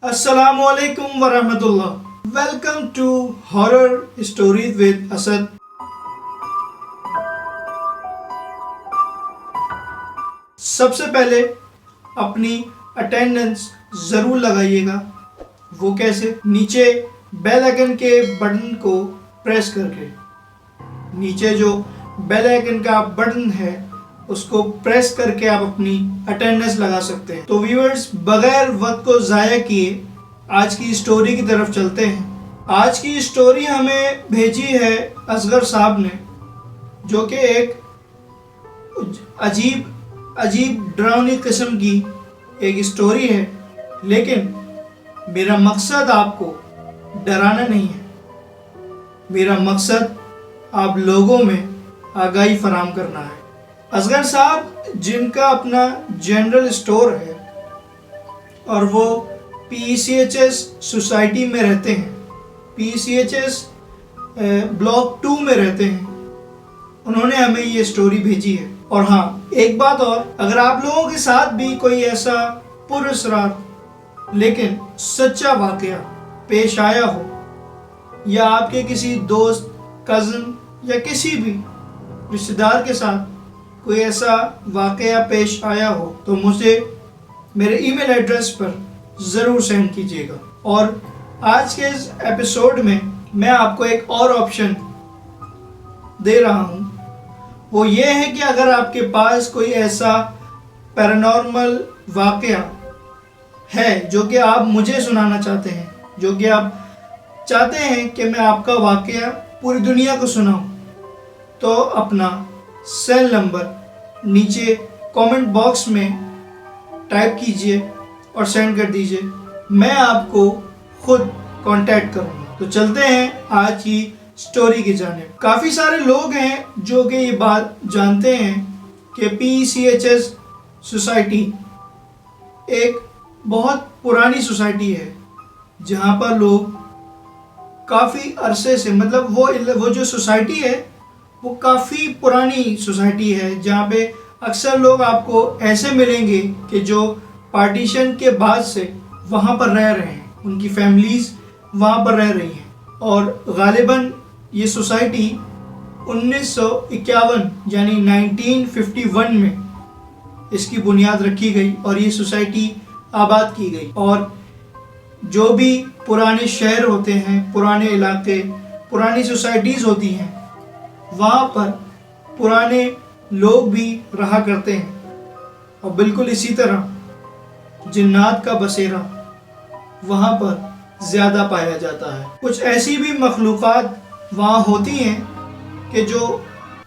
Assalamualaikum warahmatullah. Welcome to Horror Stories with Asad. सबसे पहले अपनी अटेंडेंस ज़रूर लगाइएगा। वो कैसे? नीचे बेल आइकन के बटन को प्रेस करके। नीचे जो बेल आइकन का बटन है उसको प्रेस करके आप अपनी अटेंडेंस लगा सकते हैं। तो व्यूअर्स, बगैर वक्त को ज़ाया किए आज की स्टोरी की तरफ चलते हैं। आज की स्टोरी हमें भेजी है असगर साहब ने, जो कि एक अजीब डरावनी किस्म की एक स्टोरी है। लेकिन मेरा मकसद आपको डराना नहीं है, मेरा मकसद आप लोगों में आगाही फराहम करना है। असगर साहब, जिनका अपना जनरल स्टोर है और वो PCHS सोसाइटी में रहते हैं, PCHS ब्लॉक 2 में रहते हैं, उन्होंने हमें ये स्टोरी भेजी है। और हाँ, एक बात और, अगर आप लोगों के साथ भी कोई ऐसा पुरअसरार लेकिन सच्चा वाकया पेश आया हो, या आपके किसी दोस्त, कज़न या किसी भी रिश्तेदार के साथ कोई ऐसा वाकया पेश आया हो, तो मुझे मेरे ईमेल एड्रेस पर ज़रूर सेंड कीजिएगा। और आज के इस एपिसोड में मैं आपको एक और ऑप्शन दे रहा हूँ। वो ये है कि अगर आपके पास कोई ऐसा पैरानॉर्मल वाकया है जो कि आप मुझे सुनाना चाहते हैं, जो कि आप चाहते हैं कि मैं आपका वाकया पूरी दुनिया को सुनाऊं, तो अपना सेल नंबर नीचे कमेंट बॉक्स में टाइप कीजिए और सेंड कर दीजिए। मैं आपको खुद कांटेक्ट करूंगा। तो चलते हैं आज की स्टोरी की जानिब। काफ़ी सारे लोग हैं जो कि ये बात जानते हैं कि PCHS सोसाइटी एक बहुत पुरानी सोसाइटी है, जहाँ पर लोग काफ़ी अरसे से, मतलब वो जो सोसाइटी है वो काफ़ी पुरानी सोसाइटी है, जहाँ पे अक्सर लोग आपको ऐसे मिलेंगे कि जो पार्टीशन के बाद से वहाँ पर रह रहे हैं, उनकी फैमिलीज़ वहाँ पर रह रही हैं। और ग़ालिबन ये सोसाइटी 1951 यानी 1951 में इसकी बुनियाद रखी गई और ये सोसाइटी आबाद की गई। और जो भी पुराने शहर होते हैं, पुराने इलाके, पुरानी सोसाइटीज़ होती हैं, वहाँ पर पुराने लोग भी रहा करते हैं। और बिल्कुल इसी तरह जिन्नात का बसेरा वहाँ पर ज़्यादा पाया जाता है। कुछ ऐसी भी मखलूक़ात वहाँ होती हैं कि जो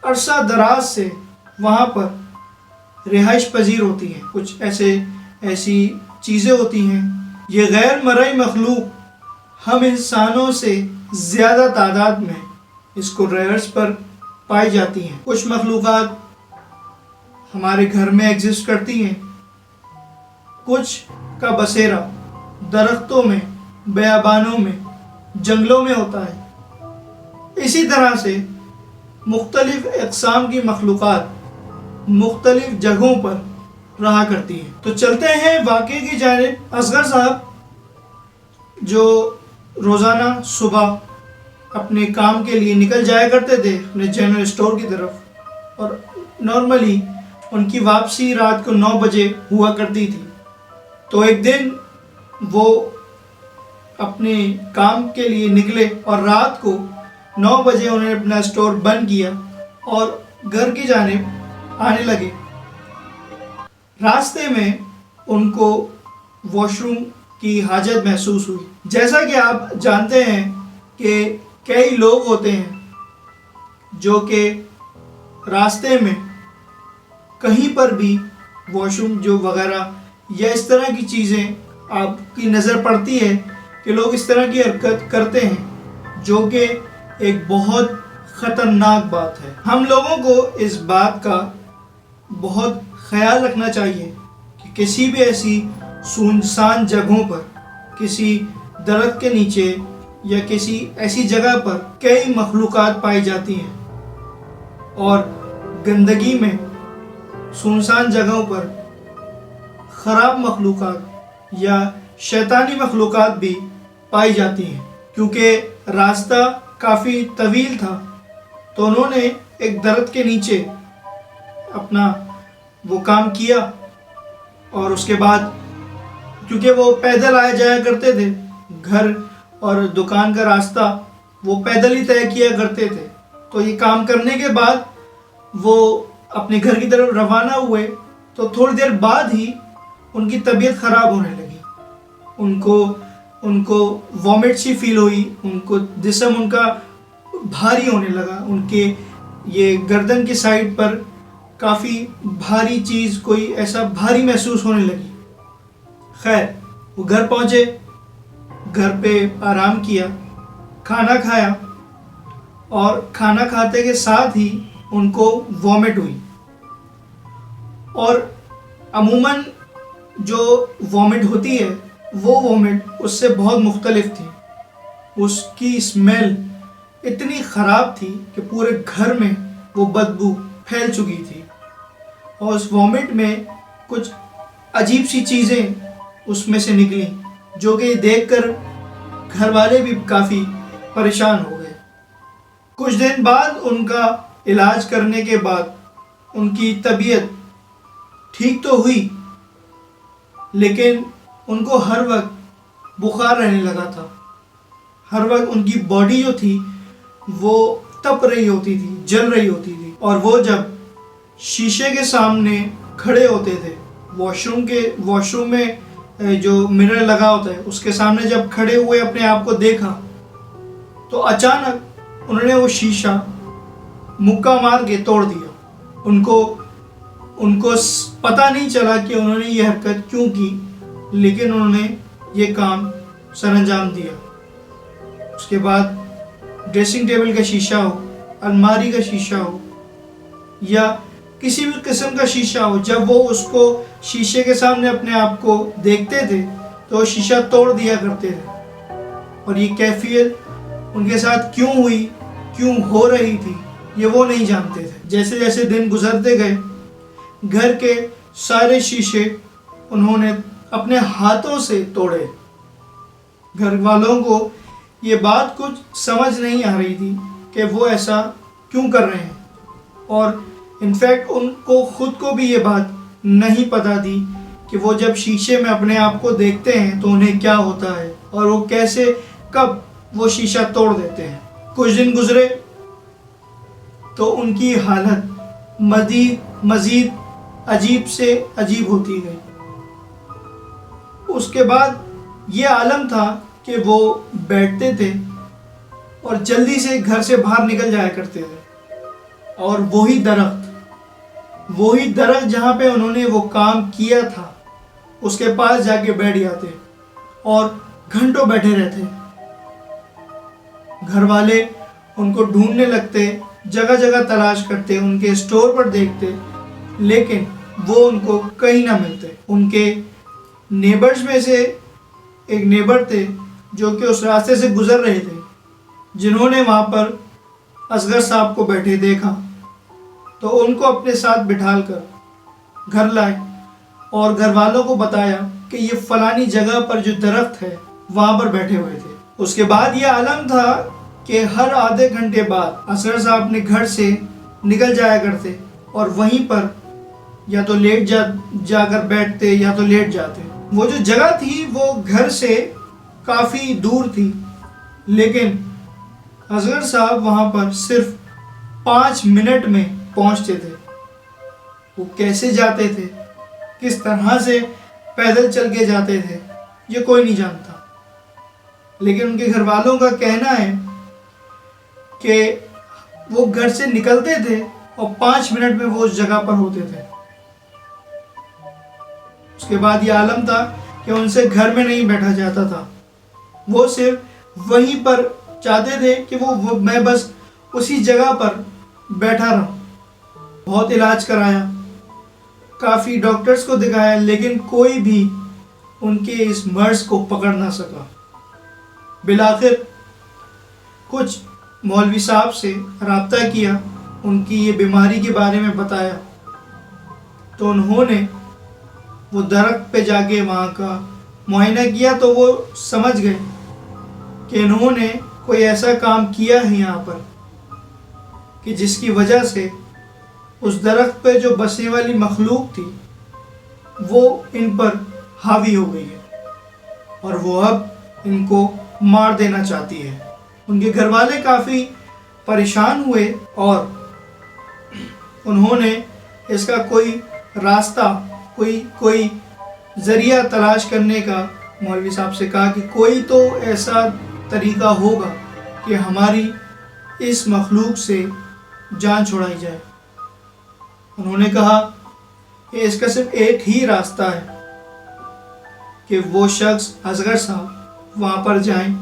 अरसा दराज से वहाँ पर रिहाइश पजीर होती हैं। कुछ ऐसी चीज़ें होती हैं, ये गैर मरई मखलूक हम इंसानों से ज़्यादा तादाद में इसको रेयर्स पर पाई जाती हैं। कुछ मखलूक़ात हमारे घर में एग्जिस्ट करती हैं, कुछ का बसेरा दरख्तों में, बेयाबानों में, जंगलों में होता है। इसी तरह से मुख्तलिफ अक़साम की मखलूक़ात मुख्तलिफ जगहों पर रहा करती हैं। तो चलते हैं वाक़े की जानिब। असगर साहब जो रोज़ाना सुबह अपने काम के लिए निकल जाया करते थे अपने जनरल स्टोर की तरफ, और नॉर्मली उनकी वापसी रात को 9 बजे हुआ करती थी। तो एक दिन वो अपने काम के लिए निकले और रात को 9 बजे उन्होंने अपना स्टोर बंद किया और घर की जानिब आने लगे। रास्ते में उनको वॉशरूम की हाजत महसूस हुई। जैसा कि आप जानते हैं कि कई लोग होते हैं जो कि रास्ते में कहीं पर भी वॉशरूम जो वगैरह या इस तरह की चीज़ें आपकी नज़र पड़ती है कि लोग इस तरह की हरकत करते हैं, जो कि एक बहुत ख़तरनाक बात है। हम लोगों को इस बात का बहुत ख्याल रखना चाहिए कि किसी भी ऐसी सुनसान जगहों पर, किसी दरख्त के नीचे या किसी ऐसी जगह पर कई मखलूक़ात पाई जाती हैं, और गंदगी में, सुनसान जगहों पर ख़राब मखलूक़ात या شیطانی مخلوقات بھی پائی جاتی ہیں۔ کیونکہ راستہ کافی طویل تھا تو انہوں نے ایک درخت کے نیچے اپنا وہ کام کیا، اور اس کے بعد کیونکہ وہ پیدل آیا جایا کرتے تھے، گھر اور دکان کا راستہ وہ پیدل ہی طے کیا کرتے تھے، تو یہ کام کرنے کے بعد وہ اپنے گھر کی طرف روانہ ہوئے تو تھوڑی دیر بعد ہی ان کی طبیعت خراب ہونے لگی۔ ان کو وامٹ سی فیل ہوئی، ان کو جسم ان کا بھاری ہونے لگا، ان کے یہ گردن کی سائڈ پر کافی بھاری چیز، کوئی ایسا بھاری محسوس ہونے لگی۔ خیر وہ گھر پہنچے، گھر پہ آرام کیا، کھانا کھایا، اور کھانا کھاتے کے ساتھ ہی ان کو وامٹ ہوئی۔ اور عموماً جو وامٹ ہوتی ہے وہ وامٹ اس سے بہت مختلف تھی۔ اس کی اسمیل اتنی خراب تھی کہ پورے گھر میں وہ بدبو پھیل چکی تھی، اور اس وامٹ میں کچھ عجیب سی چیزیں اس میں سے نکلیں، جو کہ دیکھ کر گھر والے بھی کافی پریشان ہو گئے۔ کچھ دن بعد ان کا علاج کرنے کے بعد ان کی طبیعت ٹھیک تو ہوئی، لیکن ان کو ہر وقت بخار رہنے لگا تھا۔ ہر وقت ان کی باڈی جو تھی وہ تپ رہی ہوتی تھی، جل رہی ہوتی تھی، اور وہ جب شیشے کے سامنے کھڑے ہوتے تھے، واش روم میں جو مرر لگا ہوتا ہے اس کے سامنے جب کھڑے ہوئے اپنے آپ کو دیکھا تو اچانک انہوں نے وہ شیشہ مکہ مار کے توڑ دیا۔ ان کو پتہ نہیں چلا کہ انہوں نے یہ حرکت کیوں کی، لیکن انہوں نے یہ کام سر انجام دیا۔ اس کے بعد ڈریسنگ ٹیبل کا شیشہ ہو، الماری کا شیشہ ہو، یا کسی بھی قسم کا شیشہ ہو، جب وہ اس کو شیشے کے سامنے اپنے آپ کو دیکھتے تھے تو وہ شیشہ توڑ دیا کرتے تھے۔ اور یہ کیفیت ان کے ساتھ کیوں ہوئی، کیوں ہو رہی تھی، یہ وہ نہیں جانتے تھے۔ جیسے جیسے دن گزرتے گئے، گھر کے سارے شیشے انہوں نے اپنے ہاتھوں سے توڑے۔ گھر والوں کو یہ بات کچھ سمجھ نہیں آ رہی تھی کہ وہ ایسا کیوں کر رہے ہیں، اور انفیکٹ ان کو خود کو بھی یہ بات نہیں پتہ تھی کہ وہ جب شیشے میں اپنے آپ کو دیکھتے ہیں تو انہیں کیا ہوتا ہے، اور وہ کیسے کب وہ شیشہ توڑ دیتے ہیں۔ کچھ دن گزرے تو ان کی حالت مزید عجیب سے عجیب ہوتی گئی۔ اس کے بعد یہ عالم تھا کہ وہ بیٹھتے تھے اور جلدی سے گھر سے باہر نکل جایا کرتے تھے، اور وہی درخت جہاں پہ انہوں نے وہ کام کیا تھا اس کے پاس جا کے بیٹھ جاتے اور گھنٹوں بیٹھے رہتے۔ گھر والے ان کو ڈھونڈنے لگتے، جگہ جگہ تلاش کرتے، ان کے اسٹور پر دیکھتے، لیکن وہ ان کو کہیں نہ ملتے۔ ان کے نیبرز میں سے ایک نیبر تھے جو کہ اس راستے سے گزر رہے تھے، جنہوں نے وہاں پر اصغر صاحب کو بیٹھے دیکھا تو ان کو اپنے ساتھ بٹھال کر گھر لائے اور گھر والوں کو بتایا کہ یہ فلانی جگہ پر جو درخت ہے وہاں پر بیٹھے ہوئے تھے۔ اس کے بعد یہ عالم تھا کہ ہر آدھے گھنٹے بعد اصغر صاحب اپنے گھر سے نکل جایا کرتے اور وہیں پر یا تو لیٹ جا کر بیٹھتے یا تو لیٹ جاتے۔ وہ جو جگہ تھی وہ گھر سے کافی دور تھی، لیکن اصغر صاحب وہاں پر صرف 5 منٹ میں پہنچتے تھے۔ وہ کیسے جاتے تھے، کس طرح سے پیدل چل کے جاتے تھے، یہ کوئی نہیں جانتا، لیکن ان کے گھر والوں کا کہنا ہے کہ وہ گھر سے نکلتے تھے اور 5 منٹ میں وہ اس جگہ پر ہوتے تھے۔ اس کے بعد یہ عالم تھا کہ ان سے گھر میں نہیں بیٹھا جاتا تھا، وہ صرف وہیں پر چاہتے تھے کہ میں بس اسی جگہ پر بیٹھا رہوں۔ بہت علاج کرایا، کافی ڈاکٹرز کو دکھایا، لیکن کوئی بھی ان کے اس مرض کو پکڑ نہ سکا۔ بالآخر کچھ مولوی صاحب سے رابطہ کیا، ان کی یہ بیماری کے بارے میں بتایا، تو انہوں نے وہ درخت پہ جا کے وہاں کا मुआयना किया तो वो समझ गए कि इन्होंने कोई ऐसा काम किया है यहाँ पर कि जिसकी वजह से उस दरख्त पे जो बसने वाली मखलूक थी वो इन पर हावी हो गई है और वो अब इनको मार देना चाहती है। उनके घर वाले काफ़ी परेशान हुए और उन्होंने इसका कोई रास्ता कोई ज़रिया तलाश करने का मौलवी साहब से कहा कि कोई तो ऐसा तरीका होगा कि हमारी इस मखलूक से जान छुड़ाई जाए। उन्होंने कहा कि इसका सिर्फ एक ही रास्ता है कि वो शख्स असगर साहब वहाँ पर जाएं,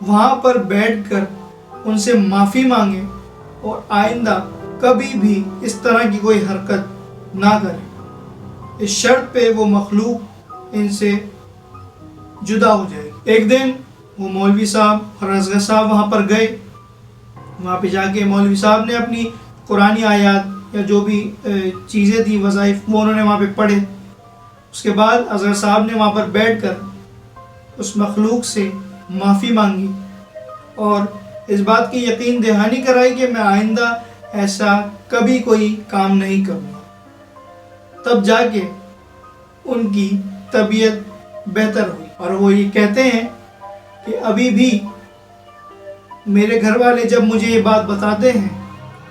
वहाँ पर बैठकर उनसे माफ़ी मांगें और आइंदा कभी भी इस तरह की कोई हरकत ना करें। इस शर्त पे वो मखलूक इनसे जुदा हो जाएगी। एक दिन वो मौलवी साहब और असगर साहब वहाँ पर गए। वहाँ पे जाके मौलवी साहब ने अपनी कुरानी आयात या जो भी चीज़ें थी वज़ाइफ वो उन्होंने वहाँ पे पढ़े। उसके बाद असगर साहब ने वहाँ पर बैठकर उस मखलूक से माफ़ी मांगी और इस बात की यकीन दहानी कराई कि मैं आइंदा ऐसा कभी कोई काम नहीं करूँगा। तब जाके उनकी तबीयत बेहतर हुई और वो ये कहते हैं कि अभी भी मेरे घर वाले जब मुझे ये बात बताते हैं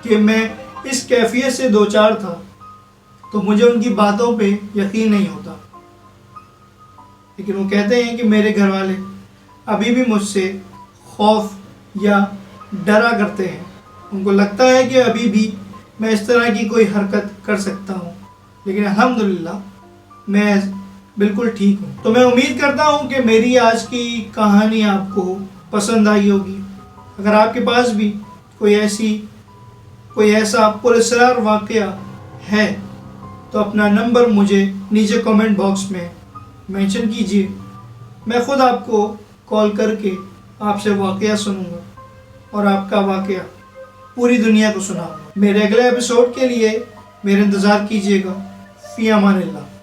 कि मैं इस कैफियत से दो चार था तो मुझे उनकी बातों पे यकीन नहीं होता, लेकिन वो कहते हैं कि मेरे घर वाले अभी भी मुझसे खौफ या डरा करते हैं। उनको लगता है कि अभी भी मैं इस तरह की कोई हरकत कर सकता हूँ, लेकिन अल्हम्दुलिल्लाह मैं बिल्कुल ठीक हूँ। तो मैं उम्मीद करता हूँ कि मेरी आज की कहानी आपको पसंद आई होगी। अगर आपके पास भी कोई ऐसा पुरअसरार वाक़या है तो अपना नंबर मुझे नीचे कमेंट बॉक्स में मेंशन कीजिए। मैं ख़ुद आपको कॉल करके आपसे वाक़या सुनूंगा और आपका वाक़या पूरी दुनिया को सुनाऊंगा। मेरे अगले एपिसोड के लिए मेरा इंतज़ार कीजिएगा। फ़ी अमानिल्लाह।